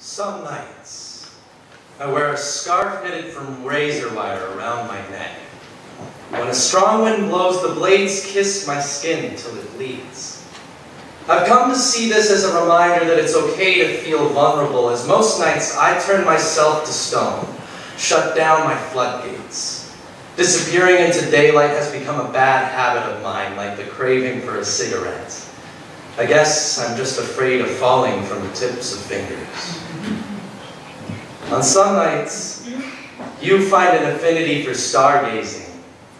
Some nights, I wear a scarf knitted from razor wire around my neck. When a strong wind blows, the blades kiss my skin till it bleeds. I've come to see this as a reminder that it's okay to feel vulnerable, as most nights I turn myself to stone, shut down my floodgates. Disappearing into daylight has become a bad habit of mine, like the craving for a cigarette. I guess I'm just afraid of falling from the tips of fingers. On some nights, you find an affinity for stargazing.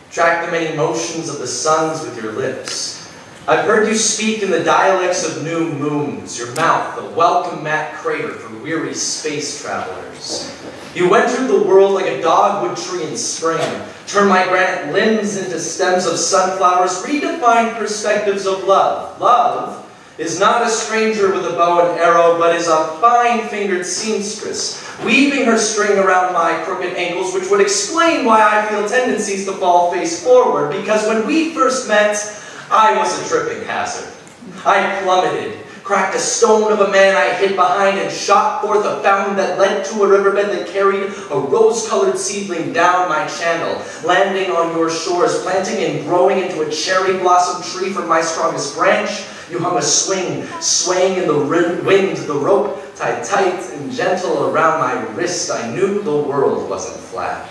Track the many motions of the suns with your lips. I've heard you speak in the dialects of new moons, your mouth a welcome mat crater for weary space travelers. You entered the world like a dogwood tree in spring, turn my granite limbs into stems of sunflowers, redefine perspectives of love. Love is not a stranger with a bow and arrow, but is a fine-fingered seamstress, weaving her string around my crooked ankles, which would explain why I feel tendencies to fall face forward, because when we first met, I was a tripping hazard. I plummeted, cracked a stone of a man I hid behind, and shot forth a fountain that led to a riverbed that carried a rose-colored seedling down my channel, landing on your shores, planting and growing into a cherry blossom tree from my strongest branch. You hung a swing, swaying in the wind, the rope tied tight and gentle around my wrist. I knew the world wasn't flat.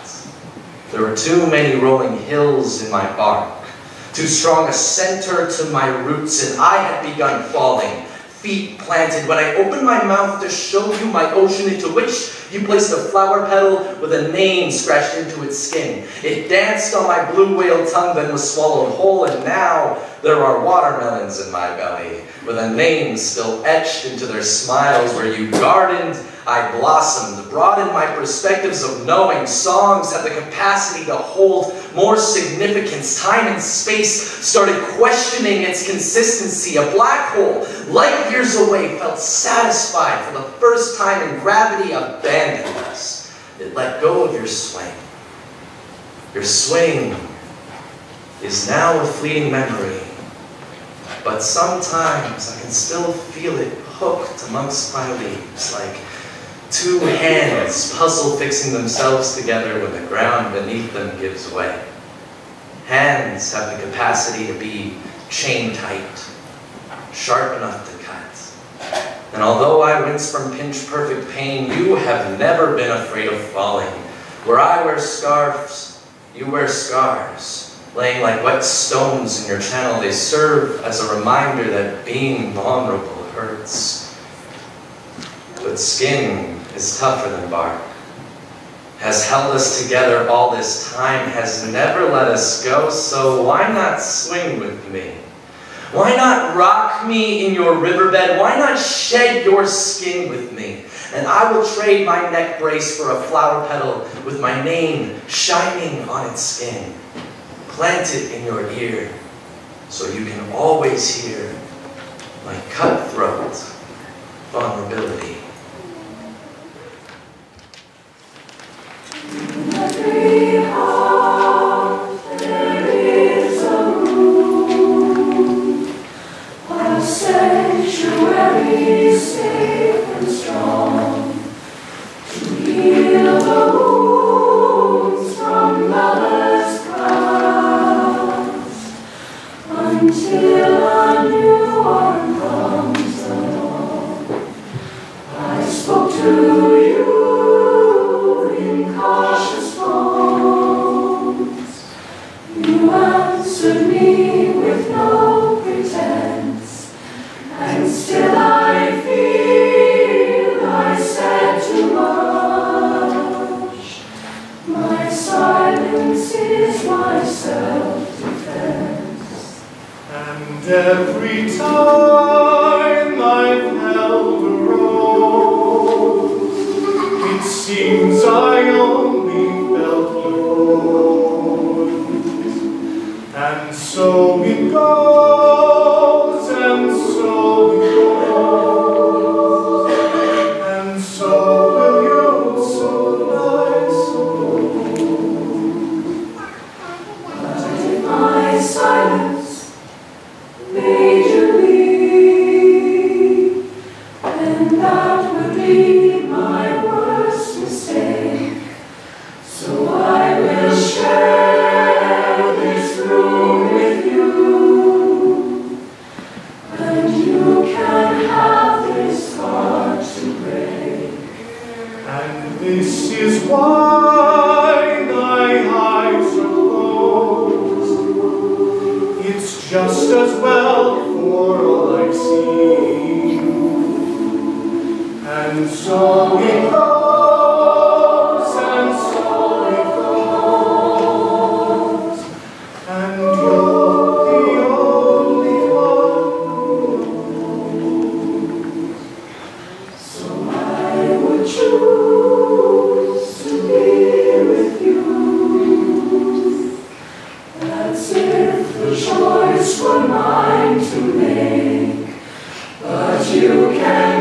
There were too many rolling hills in my bark, too strong a center to my roots, and I had begun falling, feet planted, when I opened my mouth to show you my ocean, into which you placed a flower petal with a name scratched into its skin. It danced on my blue whale tongue, then was swallowed whole, and now there are watermelons in my belly, with a name still etched into their smiles. Where you gardened, I blossomed, broadened my perspectives of knowing. Songs have the capacity to hold more significance. Time and space started questioning its consistency. A black hole, light years away, felt satisfied for the first time, and gravity abandoned us. It let go of your swing. Your swing is now a fleeting memory, but sometimes I can still feel it hooked amongst my leaves, like two hands puzzle fixing themselves together when the ground beneath them gives way. Hands have the capacity to be chain tight, sharp enough to cut. And although I wince from pinch-perfect pain, you have never been afraid of falling. Where I wear scarves, you wear scars. Laying like wet stones in your channel, they serve as a reminder that being vulnerable hurts. But skin is tougher than bark, has held us together all this time, has never let us go, so why not swing with me? Why not rock me in your riverbed? Why not shed your skin with me? And I will trade my neck brace for a flower petal with my name shining on its skin. Plant it in your ear so you can always hear my cutthroat vulnerability. In every heart there is a room, a sanctuary safe and strong, to heal the wounds from lovers' crowns, until a new one comes along. I spoke to you in cautious tones. You answered me with no pretense, and still I feel I said too much. My silence is my self-defense. And every time I've held a rose, it seems I only felt alone. And so it goes, and so it goes, and so will you soon, I suppose. But if my silence made you leave, why thy eyes are closed. It's just as well for all I've seen. And so it goes, and so it goes. And you're the only one who knows. So I would choose to be with you. That's if the choice were mine to make. But you can